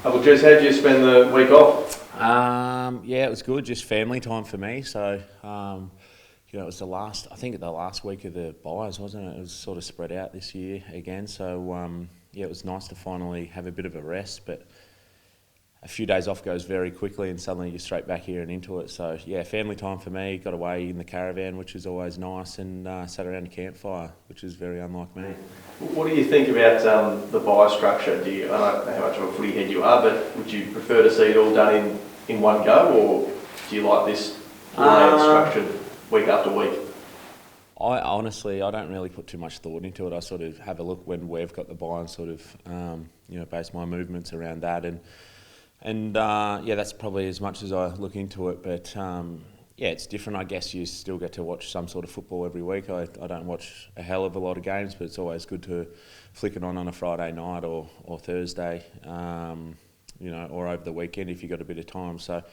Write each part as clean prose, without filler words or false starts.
Well, Jez, how did you spend the week off? Yeah, it was good. Just family time for me. So, it was I think the last week of the buys, wasn't it? It was sort of spread out this year again. So, yeah, it was nice to finally have a bit of a rest. But a few days off goes very quickly, and suddenly you're straight back here and into it. So, yeah, family time for me. Got away in the caravan, which is always nice, and sat around a campfire, which is very unlike me. What do you think about the buy structure? I don't know how much of a footy head you are, but would you prefer to see it all done in one go, or do you like this structured week after week? I don't really put too much thought into it. I sort of have a look when we've got the buy and sort of, base my movements around that. And that's probably as much as I look into it. But it's different. I guess you still get to watch some sort of football every week. I don't watch a hell of a lot of games, but it's always good to flick it on a Friday night or Thursday, or over the weekend if you've got a bit of time. So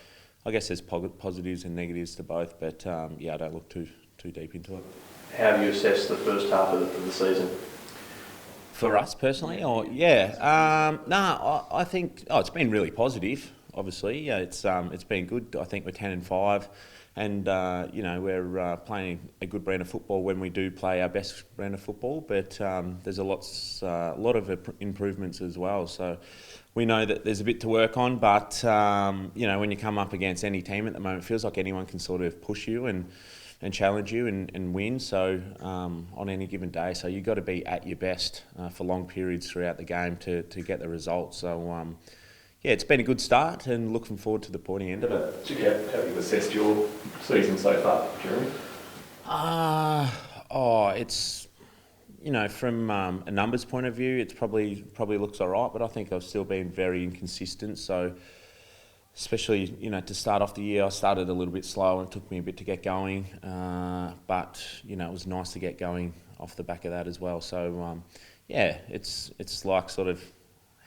I guess there's positives and negatives to both. But I don't look too deep into it. How do you assess the first half of the season? For us personally, I think it's been really positive. Obviously, it's been good. I think we're 10-5, and we're playing a good brand of football when we do play our best brand of football. But there's a lot of improvements as well. So we know that there's a bit to work on. But when you come up against any team at the moment, it feels like anyone can sort of push you and challenge you and win. So on any given day, so you've got to be at your best for long periods throughout the game to get the results. So it's been a good start, and looking forward to the pointy end of it. Have you assessed your season so far, Jeremy? It's from a numbers point of view, it's probably looks all right, but I think I've still been very inconsistent. So, especially, to start off the year, I started a little bit slow and it took me a bit to get going. But it was nice to get going off the back of that as well. So, it's like sort of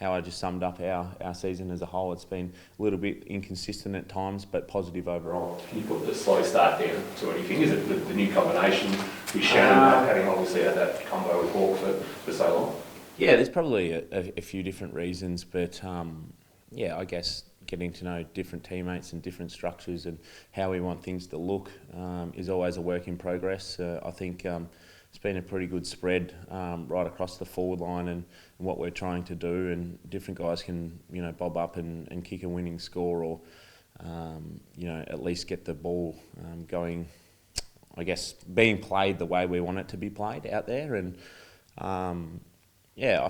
how I just summed up our season as a whole. It's been a little bit inconsistent at times, but positive overall. Can you put the slow start down to anything? Is it the new combination with Shannon, having obviously had that combo with Hawk for so long? Yeah, there's probably a few different reasons, but I guess getting to know different teammates and different structures and how we want things to look is always a work in progress. I think it's been a pretty good spread right across the forward line and what we're trying to do, and different guys can bob up and kick a winning score, or at least get the ball going, I guess, being played the way we want it to be played out there. And I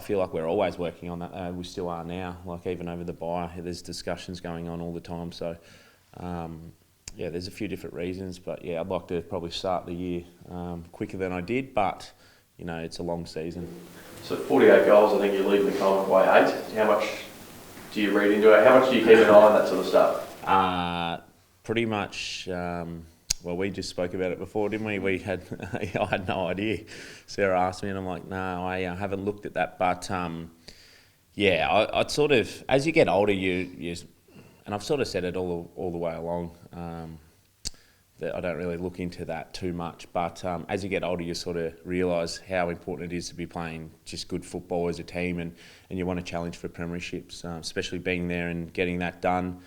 feel like we're always working on that. We still are now. Like, even over the bye, there's discussions going on all the time. So, there's a few different reasons. But, I'd like to probably start the year quicker than I did. But, it's a long season. So 48 goals, I think you're leading the column by 8. How much do you read into it? How much do you keep an eye on that sort of stuff? Pretty much... we just spoke about it before, didn't we? I had no idea. Sarah asked me, and I'm like, no, I haven't looked at that. But I'd sort of, as you get older, you and I've sort of said it all the way along, that I don't really look into that too much. But as you get older, you sort of realise how important it is to be playing just good football as a team, and you want to challenge for premierships, especially being there and getting that done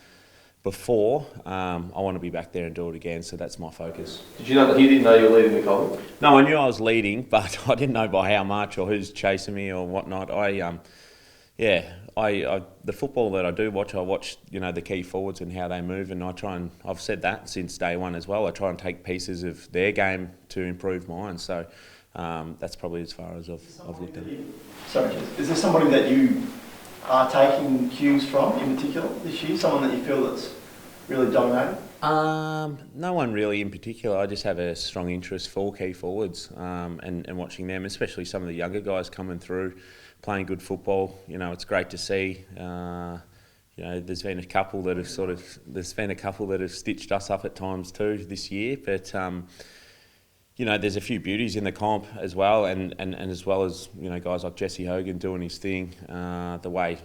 before. I want to be back there and do it again, so that's my focus. Did you know that he didn't know you were leading the column? No, I knew I was leading, but I didn't know by how much or who's chasing me or whatnot. The football that I do watch, I watch, the key forwards and how they move, and I've said that since day one as well. I try and take pieces of their game to improve mine. So that's probably as far as I've looked at it. Sorry, is there somebody that you are taking cues from in particular this year? Someone that you feel that's really dominating? No one really in particular. I just have a strong interest for key forwards and watching them, especially some of the younger guys coming through, playing good football. It's great to see. There's been a couple that have stitched us up at times too this year, but there's a few beauties in the comp as well, and as well as guys like Jesse Hogan doing his thing, the way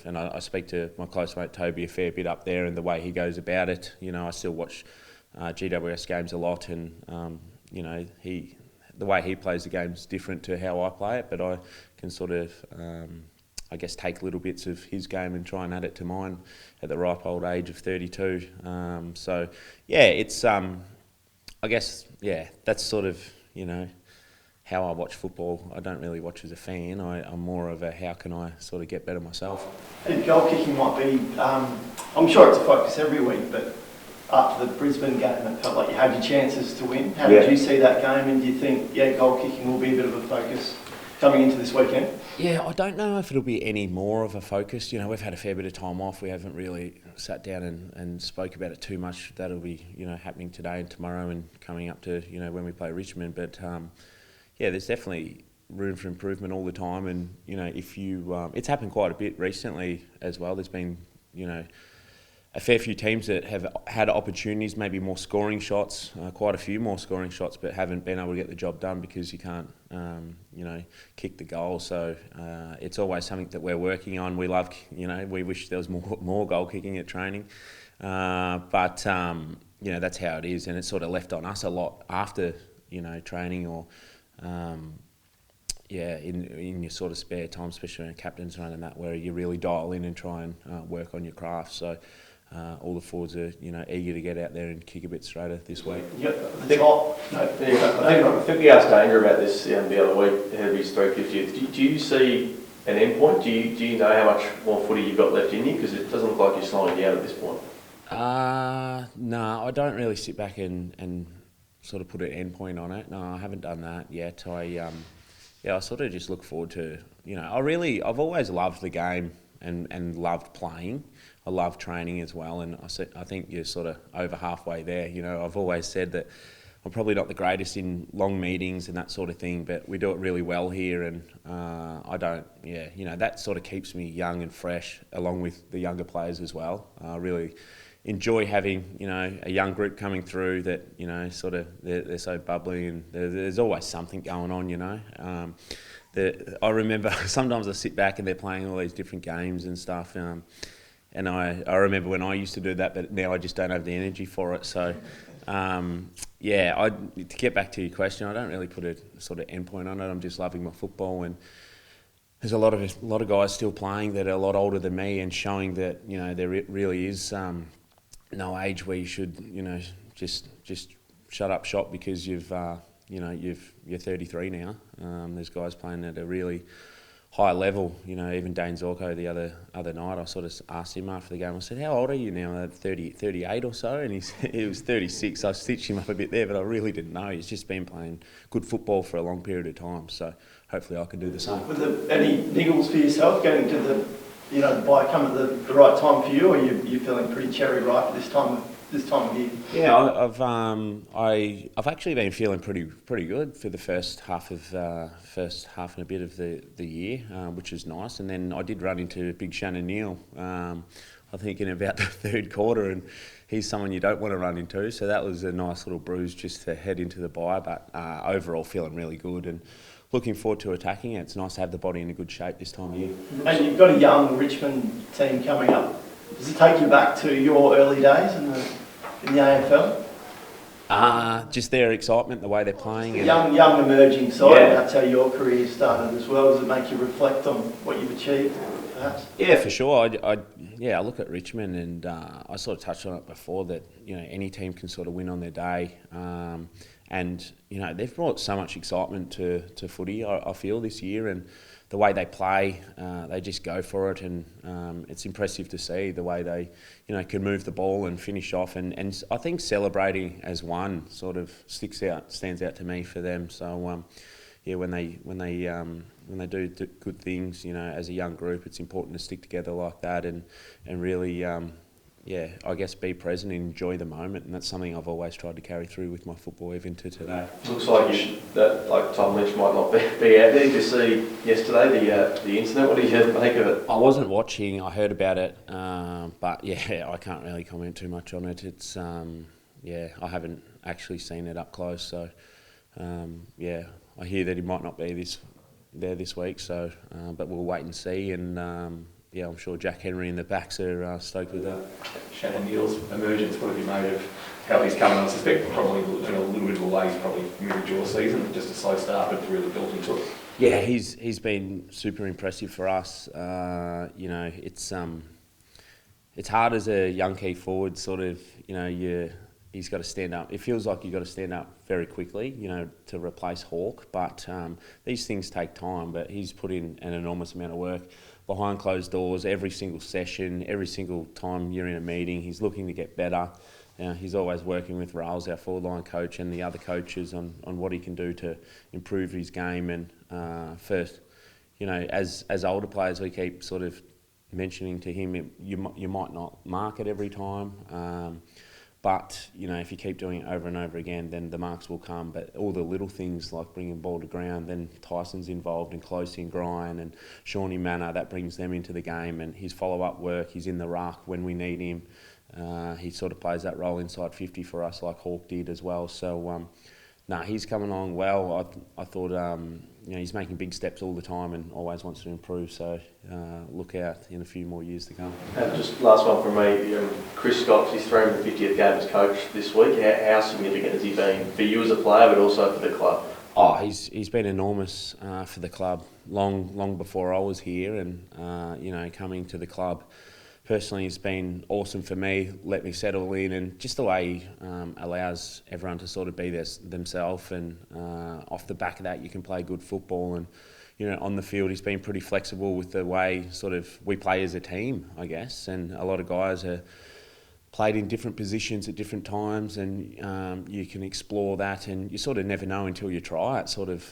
and I speak to my close mate Toby a fair bit up there, and the way he goes about it. I still watch GWS games a lot, and the way he plays the game is different to how I play it, but I can sort of I guess, take little bits of his game and try and add it to mine at the ripe old age of 32. So, yeah, it's, I guess, yeah, that's sort of, how I watch football. I don't really watch as a fan. I'm more of a how can I sort of get better myself. And goal kicking might be, I'm sure it's a focus every week, but after the Brisbane game, it felt like you had your chances to win. How did you see that game, and do you think, goal kicking will be a bit of a focus coming into this weekend? Yeah, I don't know if it'll be any more of a focus. We've had a fair bit of time off. We haven't really sat down and spoke about it too much. That'll be, happening today and tomorrow and coming up to, when we play Richmond. But, there's definitely room for improvement all the time. And, if you... it's happened quite a bit recently as well. There's been, a fair few teams that have had opportunities, maybe more scoring shots, quite a few more scoring shots, but haven't been able to get the job done because you can't, kick the goal. So it's always something that we're working on. We love, we wish there was more goal kicking at training, but that's how it is, and it's sort of left on us a lot after, training or. In your sort of spare time, especially when a captain's run and that, where you really dial in and try and work on your craft. So all the forwards are, eager to get out there and kick a bit straighter this week. I think we asked Danger about this the other week ahead of his 350th. Do you see an end point? Do you know how much more footy you've got left in you? Because it doesn't look like you're slowing down at this point. No, I don't really sit back and sort of put an end point on it. No, I haven't done that yet. I sort of just look forward to, I've always loved the game and loved playing. I love training as well, and I think you're sort of over halfway there. I've always said that I'm probably not the greatest in long meetings and that sort of thing, but we do it really well here, and that sort of keeps me young and fresh, along with the younger players as well. I really enjoy having, a young group coming through that, sort of, they're so bubbly, and there's always something going on, I remember sometimes I sit back and they're playing all these different games and stuff, and I remember when I used to do that, but now I just don't have the energy for it. So, to get back to your question, I don't really put a sort of endpoint on it. I'm just loving my football, and there's a lot of guys still playing that are a lot older than me, and showing that there really is no age where you should just shut up shop because you're 33 now. There's guys playing at a really high level, even Dane Zorko the other night, I sort of asked him after the game, I said, how old are you now, 38 or so? And he was 36, I stitched him up a bit there, but I really didn't know. He's just been playing good football for a long period of time, so hopefully I can do the same. Were there any niggles for yourself going to the buy come at the right time for you, or you feeling pretty cherry ripe at this time of year? Yeah, I've actually been feeling pretty good for the first half and a bit of the year, which is nice. And then I did run into Big Shannon Neal, I think in about the third quarter, and he's someone you don't want to run into. So that was a nice little bruise just to head into the bye. But overall, feeling really good and looking forward to attacking it. It's nice to have the body in a good shape this time of year. And you've got a young Richmond team coming up. Does it take you back to your early days in the AFL? Just their excitement, the way they're playing. Young emerging side, that's how your career started as well. Does it make you reflect on what you've achieved, perhaps? Yeah, for sure. I look at Richmond, and I sort of touched on it before that any team can sort of win on their day, and they've brought so much excitement to footy. I feel this year, and the way they play, they just go for it, and it's impressive to see the way they, can move the ball and finish off, and I think celebrating as one sort of stands out to me for them. So when they do good things, as a young group, it's important to stick together like that, and really. I guess be present and enjoy the moment, and that's something I've always tried to carry through with my football even to today. Looks like Tom Lynch might not be out there. Did you see yesterday the incident? What did you make of it? I wasn't watching. I heard about it, but I can't really comment too much on it. It's I haven't actually seen it up close, so I hear that he might not be there this week. So, but we'll wait and see, and. I'm sure Jack Henry and the backs are stoked with that. Shannon Neal's emergence, what have you made of how he's coming? I suspect probably in a little bit of a way he's probably mirrored your season, just a slow start, but really built into it. Yeah, he's been super impressive for us. You know, it's hard as a young key forward, sort of. You know, he's got to stand up. It feels like you've got to stand up very quickly, you know, to replace Hawke. But these things take time. But he's put in an enormous amount of work behind closed doors, every single session, every single time you're in a meeting. He's looking to get better. He's always working with Rails, our forward line coach, and the other coaches on what he can do to improve his game. And first, you know, as older players, we keep sort of mentioning to him, you might not mark it every time, but you know, if you keep doing it over and over again, then the marks will come. But all the little things like bringing ball to ground, then Tyson's involved in close in Grind and Shawnee Manor, that brings them into the game, and his follow-up work, he's in the ruck when we need him. He sort of plays that role inside 50 for us like Hawke did as well. So, he's coming along well. I thought, you know, he's making big steps all the time and always wants to improve. So look out in a few more years to come. Just last one from me. Chris Scott, his 350th game as coach this week. How significant has he been for you as a player, but also for the club? Oh, he's been enormous for the club long before I was here, and you know, coming to the club personally, it's been awesome for me. Let me settle in, and just the way he allows everyone to sort of be themselves. And off the back of that, you can play good football. And you know, on the field, he's been pretty flexible with the way sort of we play as a team, I guess. And a lot of guys are played in different positions at different times, and you can explore that, and you sort of never know until you try it, sort of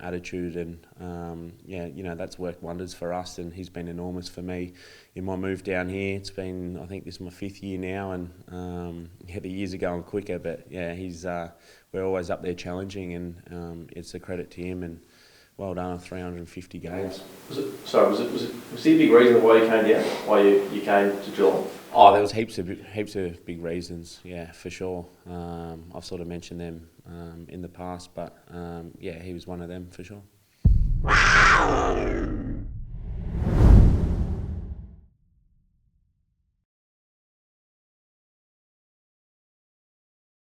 attitude. And yeah, you know, that's worked wonders for us, and he's been enormous for me in my move down here. It's been, I think this is my 5th year now, and yeah, the years are going quicker, but yeah, we're always up there challenging, and it's a credit to him, and well done on 350 games. Was he a big reason why you came down? Why you came to Geelong? Oh, there was heaps of big reasons, yeah, for sure. I've sort of mentioned them in the past, but yeah, he was one of them for sure.